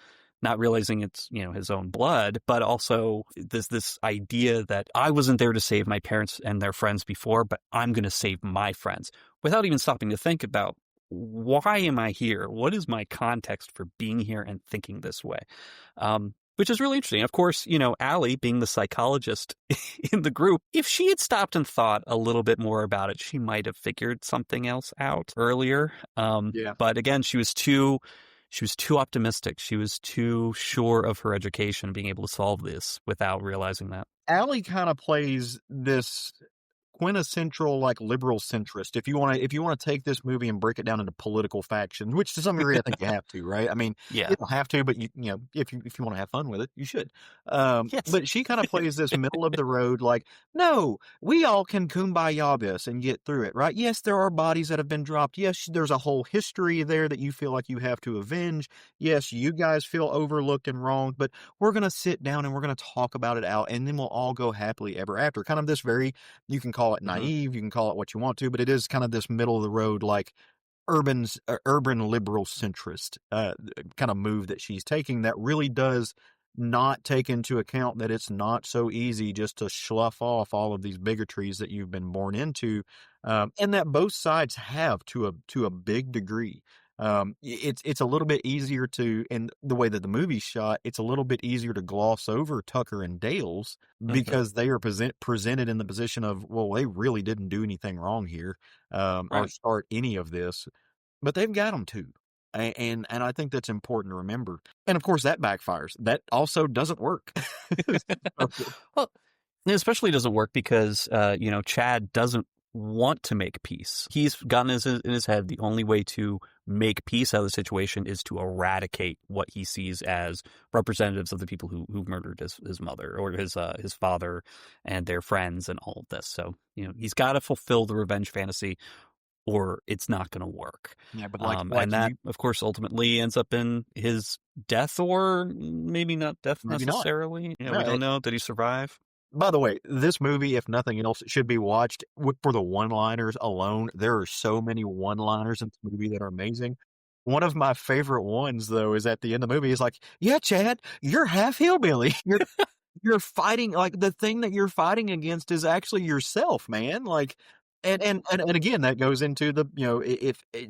not realizing it's, his own blood, but also this idea that I wasn't there to save my parents and their friends before, but I'm going to save my friends without even stopping to think about, why am I here? What is my context for being here and thinking this way? Which is really interesting. Of course, Allie, being the psychologist in the group, if she had stopped and thought a little bit more about it, she might have figured something else out earlier. But again, she was too optimistic. She was too sure of her education being able to solve this without realizing that. Allie kind of plays this quintessential like liberal centrist. If you want to take this movie and break it down into political factions, which to some degree I think you have to, right? I mean, you don't have to, but you if you want to have fun with it, you should. Yes. But she kind of plays this middle of the road, like, no, we all can kumbaya this and get through it, right? Yes, there are bodies that have been dropped. Yes, there's a whole history there that you feel like you have to avenge. Yes, you guys feel overlooked and wronged, but we're going to sit down and we're going to talk about it out, and then we'll all go happily ever after. Kind of this very, you can call it naive, you can call it what you want to, but it is kind of this middle of the road, like urban liberal centrist kind of move that she's taking that really does not take into account that it's not so easy just to slough off all of these bigotries that you've been born into, and that both sides have to a big degree. It's a little bit easier to, and the way that the movie's shot, it's a little bit easier to gloss over Tucker and Dale's because they are presented in the position of, well, they really didn't do anything wrong here, or start any of this, but they've got them too. And I think that's important to remember. And of course that backfires. That also doesn't work. Well, it especially doesn't work because, Chad doesn't want to make peace. He's gotten in his head the only way to make peace out of the situation is to eradicate what he sees as representatives of the people who murdered his mother or his father and their friends and all of this. So, he's got to fulfill the revenge fantasy or it's not going to work. Yeah, but And that, of course, ultimately ends up in his death, or maybe not death Maybe not. necessarily. Yeah, we Right. don't know. Did he survive? By the way, this movie, if nothing else, should be watched for the one-liners alone. There are so many one-liners in this movie that are amazing. One of my favorite ones, though, is at the end of the movie. Is like, "Yeah, Chad, you're half hillbilly. You're fighting, like, the thing that you're fighting against is actually yourself, man." Like, and again, that goes into the,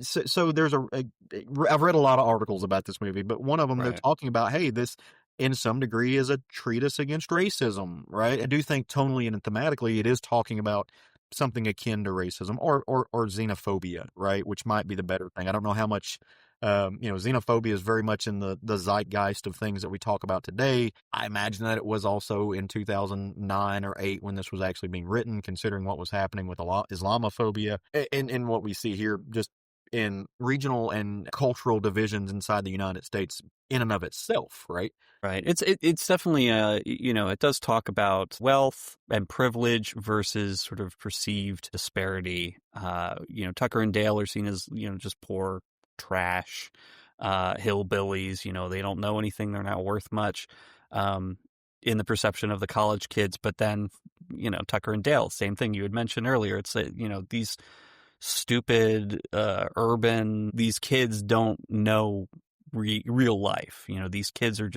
so there's I've read a lot of articles about this movie, but one of them they're Right. talking about, hey, this in some degree is a treatise against racism, right? I do think tonally and thematically it is talking about something akin to racism or xenophobia, right? Which might be the better thing. I don't know how much xenophobia is very much in the zeitgeist of things that we talk about today. I imagine that it was also in 2009 or 8 when this was actually being written, considering what was happening with Islamophobia and what we see here just in regional and cultural divisions inside the United States in and of itself, right? Right. It's definitely it does talk about wealth and privilege versus sort of perceived disparity. Tucker and Dale are seen as, just poor trash, hillbillies. They don't know anything. They're not worth much, in the perception of the college kids. But then, Tucker and Dale, same thing you had mentioned earlier. It's these stupid these kids don't know real life. These kids are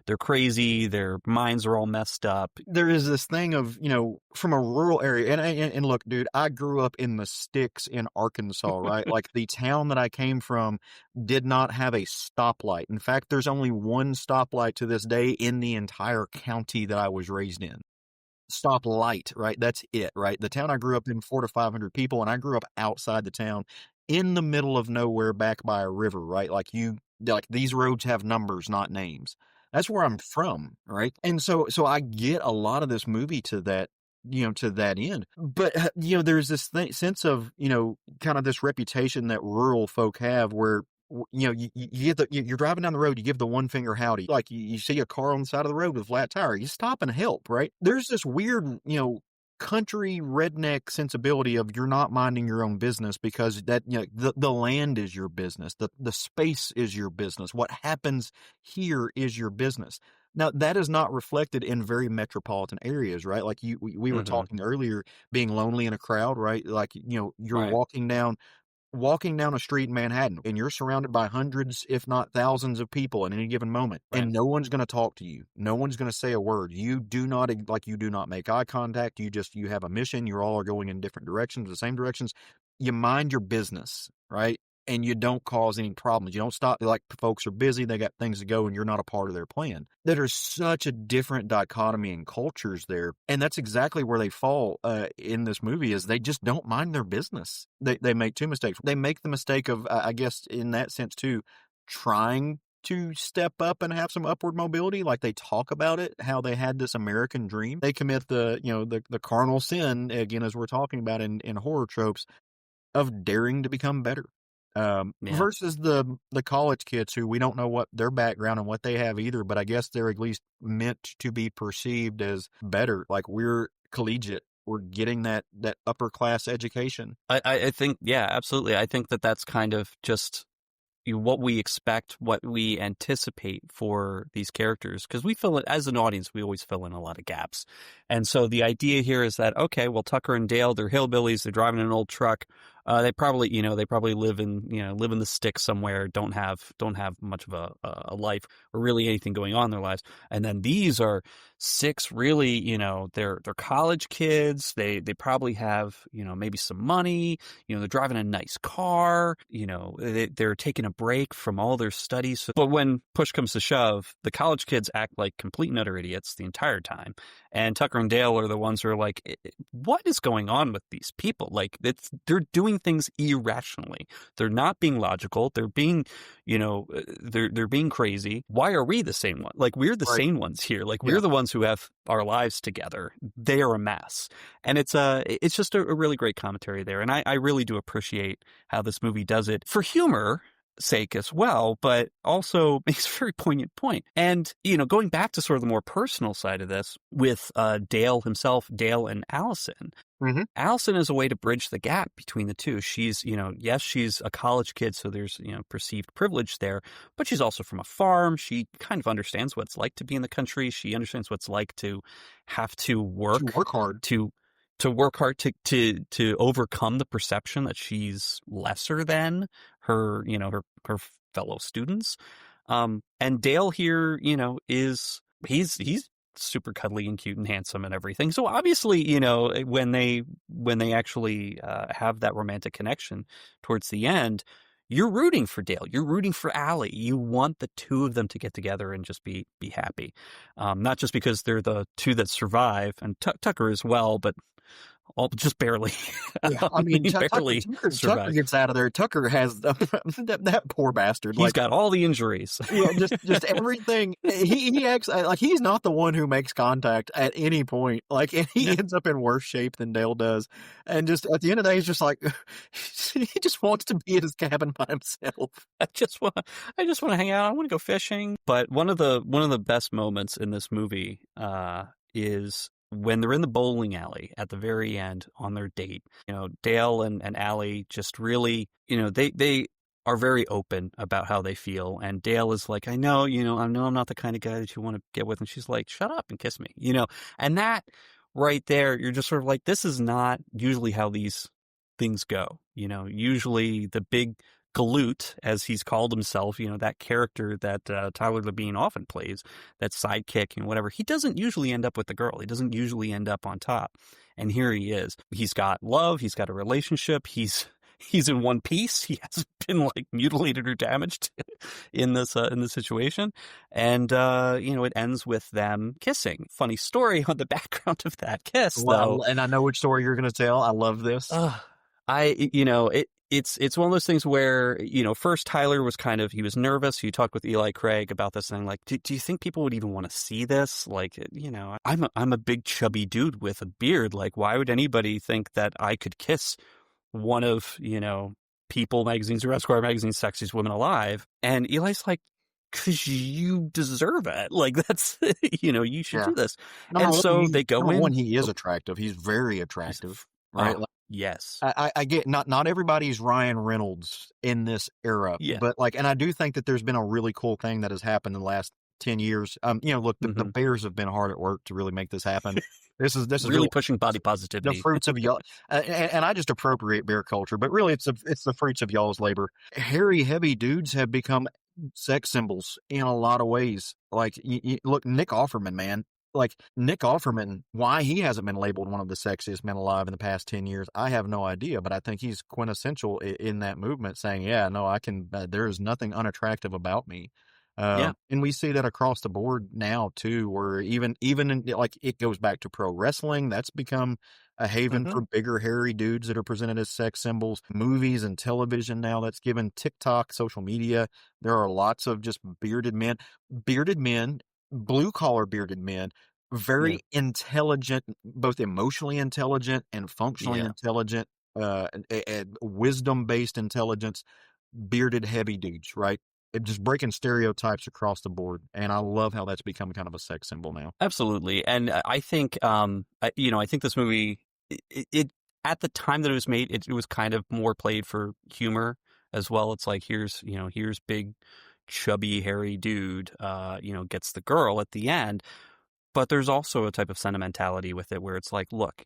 they're crazy, their minds are all messed up. There is this thing of, from a rural area, and look, dude, I grew up in the sticks in Arkansas, right? Like, the town that I came from did not have a stoplight. In fact, there's only one stoplight to this day in the entire county that I was raised in. Stoplight, right? That's it, right? The town I grew up in, 400 to 500 people, and I grew up outside the town in the middle of nowhere back by a river, right? Like, these roads have numbers, not names. That's where I'm from, right? And so I get a lot of this movie to that, to that end. But, there's this sense of, kind of this reputation that rural folk have where, you get you're driving down the road, you give the one finger howdy. Like, you see a car on the side of the road with a flat tire, you stop and help, right? There's this weird, country redneck sensibility of you're not minding your own business because that, the land is your business. The space is your business. What happens here is your business. Now, that is not reflected in very metropolitan areas, right? Like we were talking earlier, being lonely in a crowd, right? Like, you're Right. walking down a street in Manhattan and you're surrounded by hundreds, if not thousands of people at any given moment. Right. And no one's going to talk to you. No one's going to say a word. You do not make eye contact. You have a mission. You all are going in different directions, the same directions. You mind your business, right? And you don't cause any problems. You don't stop. Like, folks are busy. They got things to go and you're not a part of their plan. There's such a different dichotomy in cultures there. And that's exactly where they fall in this movie is they just don't mind their business. They make two mistakes. They make the mistake of, I guess in that sense too, trying to step up and have some upward mobility. Like, they talk about it, how they had this American dream. They commit the carnal sin, again, as we're talking about in horror tropes, of daring to become better. Versus the college kids who we don't know what their background and what they have either, but I guess they're at least meant to be perceived as better. Like, we're collegiate. We're getting that upper class education. I think, yeah, absolutely. I think that's kind of just what we expect, what we anticipate for these characters, because we fill it as an audience. We always fill in a lot of gaps, and so the idea here is that, okay, well, Tucker and Dale, they're hillbillies. They're driving an old truck. They probably live in the sticks somewhere. Don't have much of a life or really anything going on in their lives. And then these are 6 really, they're college kids. They probably have, maybe some money. They're driving a nice car. They're taking a break from all their studies. But when push comes to shove, the college kids act like complete and utter idiots the entire time. And Tucker and Dale are the ones who are like, what is going on with these people? Like, they're doing things irrationally. They're not being logical. They're being, they're being crazy. Why are we the same one? Like, we're the sane ones here. Like, we're the ones who have our lives together. They are a mess. And it's just a really great commentary there. And I really do appreciate how this movie does it for humor sake as well, but also makes a very poignant point. And, going back to sort of the more personal side of this with Dale himself, Dale and Allison, Allison is a way to bridge the gap between the two. She's, yes, she's a college kid, so there's, perceived privilege there, but she's also from a farm. She kind of understands what it's like to be in the country. She understands what it's like to have to work hard, to work hard to overcome the perception that she's lesser than her, her fellow students. And Dale here, he's super cuddly and cute and handsome and everything. So obviously, when they actually have that romantic connection towards the end, you're rooting for Dale. You're rooting for Allie. You want the two of them to get together and just be happy. Not just because they're the two that survive, and Tucker as well, but just barely. Yeah, I mean, barely Tucker gets out of there. Tucker has that poor bastard. He's got all the injuries. Yeah, just everything. He acts like he's not the one who makes contact at any point. Like, and he ends up in worse shape than Dale does. And just at the end of the day, he's just like he just wants to be in his cabin by himself. I just want to hang out. I want to go fishing. But one of the best moments in this movie is when they're in the bowling alley at the very end on their date. Dale and Allie just really, they are very open about how they feel. And Dale is like, I know I'm not the kind of guy that you want to get with. And she's like, shut up and kiss me, and that right there, you're just sort of like, this is not usually how these things go. Usually the big galoot, as he's called himself, that character that Tyler Labine often plays, that sidekick and whatever, he doesn't usually end up with the girl. He doesn't usually end up on top. And here he is. He's got love. He's got a relationship. He's in one piece. He hasn't been like mutilated or damaged in this situation. And it ends with them kissing. Funny story on the background of that kiss, though. And I know which story you're going to tell. I love this. It's one of those things where, first Tyler was he was nervous. He talked with Eli Craig about this thing. Like, do you think people would even want to see this? Like, I'm a big chubby dude with a beard. Like, why would anybody think that I could kiss one of, People Magazine's or Esquire Magazine's sexiest women alive? And Eli's like, because you deserve it. Like, that's, you should do this. And so they go in. One, he is attractive. He's very attractive. Right? Yes. I get not everybody's Ryan Reynolds in this era, but and I do think that there's been a really cool thing that has happened in the last 10 years. Look, the Bears have been hard at work to really make this happen. This is really pushing body positivity. The fruits of y'all, and I just appropriate bear culture, but really it's the fruits of y'all's labor. Hairy, heavy dudes have become sex symbols in a lot of ways. Like, look, Nick Offerman, man. Like, Nick Offerman, why he hasn't been labeled one of the sexiest men alive in the past 10 years, I have no idea, but I think he's quintessential in that movement, saying, I can, there is nothing unattractive about me. And we see that across the board now, too, where even in, it goes back to pro wrestling. That's become a haven for bigger, hairy dudes that are presented as sex symbols. Movies and television now, that's given TikTok, social media. There are lots of just bearded men, blue-collar bearded men, very intelligent, both emotionally intelligent and functionally intelligent, wisdom-based intelligence, bearded, heavy dudes, right? Just breaking stereotypes across the board. And I love how that's become kind of a sex symbol now. Absolutely. And I think, I think this movie, it at the time that it was made, it was kind of more played for humor as well. It's like, here's big, chubby, hairy dude, gets the girl at the end. But there's also a type of sentimentality with it where it's like, look,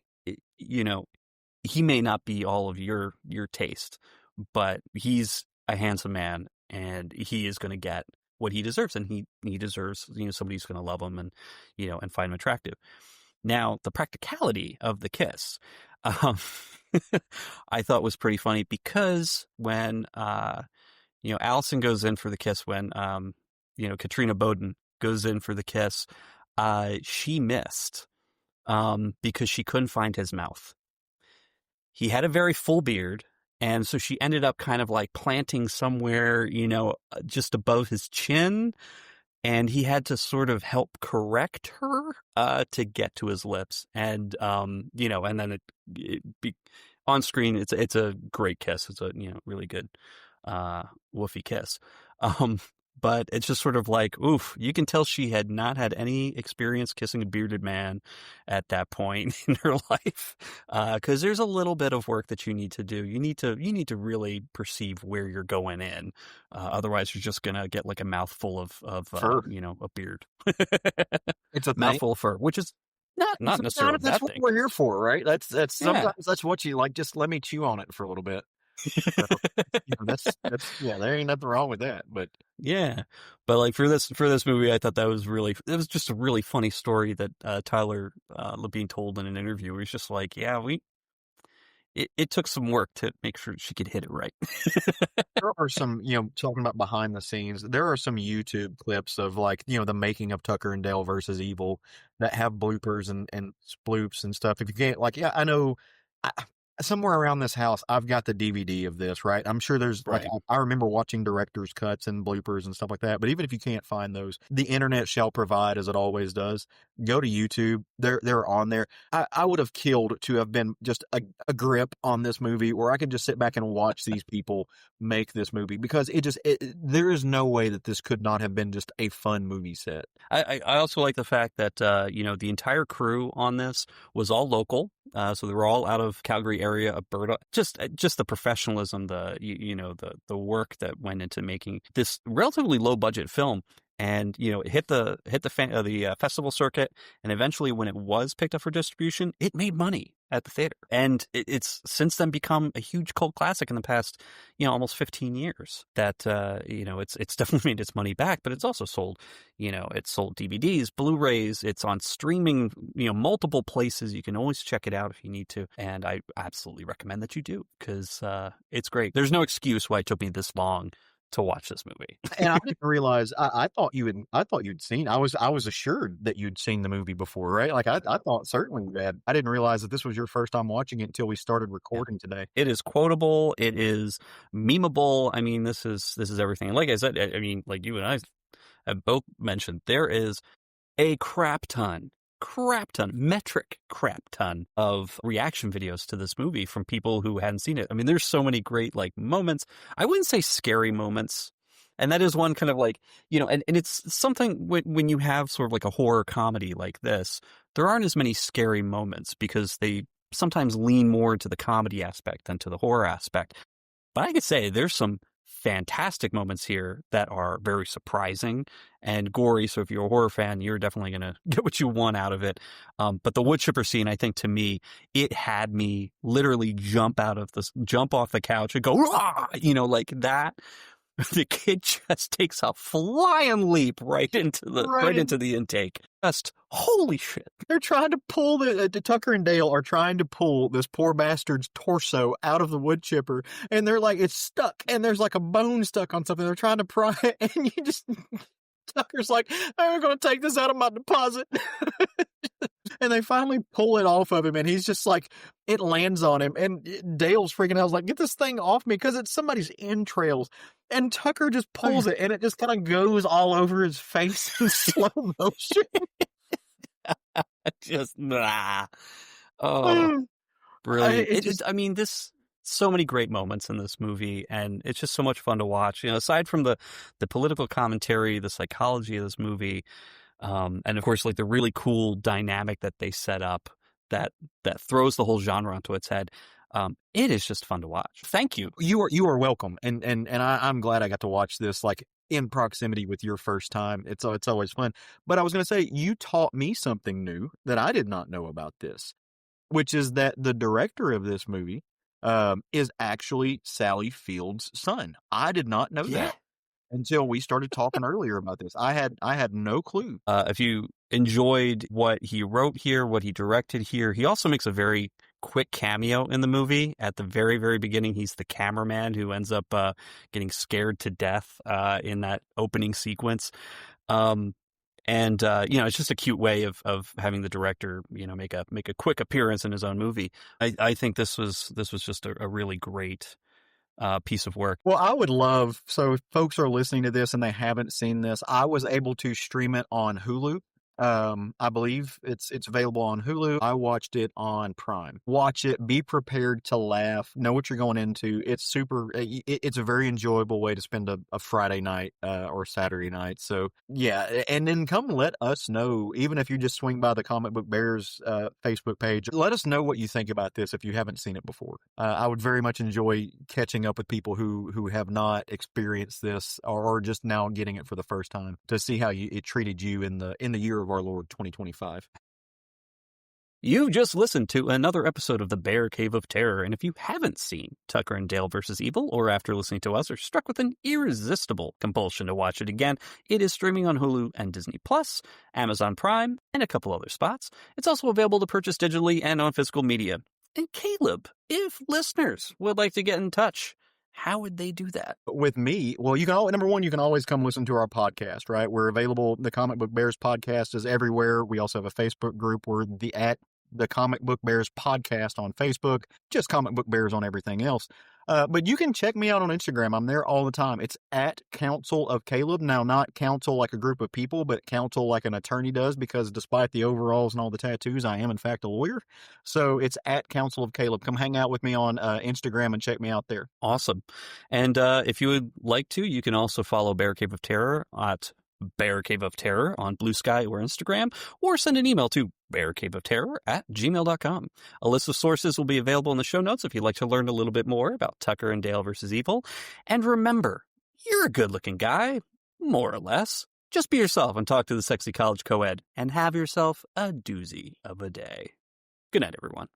he may not be all of your taste, but he's a handsome man and he is going to get what he deserves. And he deserves, somebody who's going to love him and, and find him attractive. Now, the practicality of the kiss, I thought was pretty funny because when, Allison goes in for the kiss, when, Katrina Bowden goes in for the kiss, she missed because she couldn't find his mouth. He had a very full beard, and so she ended up kind of like planting somewhere, just above his chin, and he had to sort of help correct her to get to his lips. And, and then on screen, it's a great kiss. It's a, really good woofy kiss. but it's just sort of like, oof, you can tell she had not had any experience kissing a bearded man at that point in her life. Cause there's a little bit of work that you need to do. You need to really perceive where you're going in. Otherwise you're just going to get like a mouthful of Fur. a beard. It's a mouthful of fur, which is not necessarily a bad that's what thing. we're here for, right? That's Yeah. sometimes that's what you like. Just let me chew on it for a little bit. So, that's there ain't nothing wrong with that. But Yeah, but like for this movie, I thought it was just a really funny story that Tyler Labine told in an interview. Where he's just like, yeah, it took some work to make sure she could hit it right. there are some, talking about behind the scenes, there are some YouTube clips of like, the making of Tucker and Dale versus Evil that have bloopers and sploops and stuff. If you can't, like, yeah, I know. Somewhere around this house, I've got the DVD of this, right? I'm sure there's Right. like, I remember watching director's cuts and bloopers and stuff like that. But even if you can't find those, the internet shall provide, as it always does. Go to YouTube. They're on there. I would have killed to have been just a grip on this movie where I could just sit back and watch these people make this movie, because there is no way that this could not have been just a fun movie set. I also like the fact that the entire crew on this was all local, so they were all out of Calgary area, Alberta. Just the professionalism, the work that went into making this relatively low budget film. And it hit the festival circuit, and eventually, when it was picked up for distribution, it made money at the theater, and it's since then become a huge cult classic in the past, almost 15 years. That it's definitely made its money back, but it's also sold, it's sold DVDs, Blu-rays, it's on streaming, multiple places. You can always check it out if you need to, and I absolutely recommend that you do, because it's great. There's no excuse why it took me this long to watch this movie. And I didn't realize, I thought you'd seen, I was assured that you'd seen the movie before, right? Like I thought certainly you had. I didn't realize that this was your first time watching it until we started recording today. It is quotable. It is memeable. I mean, this is everything. And like I said, I mean, like you and I have both mentioned, there is a metric crap ton of reaction videos to this movie from people who hadn't seen it. I mean, there's so many great like moments. I wouldn't say scary moments. And that is one kind of like, and it's something when you have sort of like a horror comedy like this, there aren't as many scary moments because they sometimes lean more into the comedy aspect than to the horror aspect. But I could say there's some fantastic moments here that are very surprising and gory. So if you're a horror fan, you're definitely going to get what you want out of it. But the wood chipper scene, I think to me, it had me literally jump off the couch and go, "Rah!" Like that. The kid just takes a flying leap right into the intake. Just holy shit! They're trying to pull the Tucker and Dale are trying to pull this poor bastard's torso out of the wood chipper, and they're like, it's stuck, and there's like a bone stuck on something. They're trying to pry it, and you just Tucker's like, I'm going to take this out of my deposit. And they finally pull it off of him, and he's just like, it lands on him, and Dale's freaking out. I was like, get this thing off me, because it's somebody's entrails. And Tucker just pulls it, and it just kind of goes all over his face in slow motion. Just, nah. Oh, brilliant. I mean, so many great moments in this movie, and it's just so much fun to watch. Aside from the political commentary, the psychology of this movie, and of course, like the really cool dynamic that they set up that throws the whole genre onto its head. It is just fun to watch. Thank you. You are welcome, and I'm glad I got to watch this like in proximity with your first time. It's always fun. But I was going to say, you taught me something new that I did not know about this, which is that the director of this movie is actually Sally Field's son. I did not know that until we started talking earlier about this. I had no clue. If you enjoyed what he wrote here, what he directed here, he also makes a very quick cameo in the movie. At the very, very beginning, he's the cameraman who ends up getting scared to death in that opening sequence. It's just a cute way of having the director, make a quick appearance in his own movie. I think this was just a really great piece of work. Well, I would love, so if folks are listening to this and they haven't seen this, I was able to stream it on Hulu. I believe it's available on Hulu. I watched it on Prime. Watch it. Be prepared to laugh. Know what you're going into. It's super. It's a very enjoyable way to spend a Friday night or Saturday night. So yeah, and then come let us know. Even if you just swing by the Comic Book Bears Facebook page, let us know what you think about this if you haven't seen it before. I would very much enjoy catching up with people who have not experienced this or just now getting it for the first time to see how it treated you in the year of our Lord 2025. You've just listened to another episode of the Bear Cave of Terror, and if you haven't seen Tucker and Dale vs. Evil, or after listening to us are struck with an irresistible compulsion to watch it again, it is streaming on Hulu and Disney+, Amazon Prime, and a couple other spots. It's also available to purchase digitally and on physical media. And Caleb, if listeners would like to get in touch, how would they do that? With me, well, number one, you can always come listen to our podcast, right? We're available. The Comic Book Bears podcast is everywhere. We also have a Facebook group. We're the Comic Book Bears podcast on Facebook, just Comic Book Bears on everything else. But you can check me out on Instagram. I'm there all the time. It's at Council of Caleb. Now, not council like a group of people, but council like an attorney does, because despite the overalls and all the tattoos, I am, in fact, a lawyer. So it's at Council of Caleb. Come hang out with me on Instagram and check me out there. Awesome. And if you would like to, you can also follow Bear Cave of Terror at Bear Cave of Terror on Blue Sky or Instagram, or send an email to bearcaveofterror@gmail.com. A list of sources will be available in the show notes if you'd like to learn a little bit more about Tucker and Dale versus Evil. And remember, you're a good-looking guy, more or less. Just be yourself and talk to the sexy college co-ed, and have yourself a doozy of a day. Good night, everyone.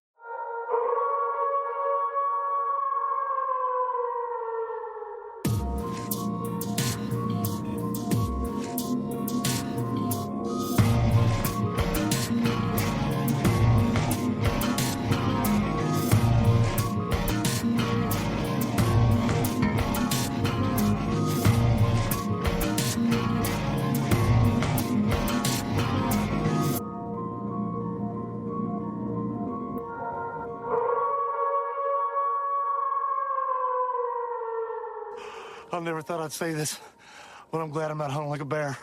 I never thought I'd say this, but I'm glad I'm not hung like a bear.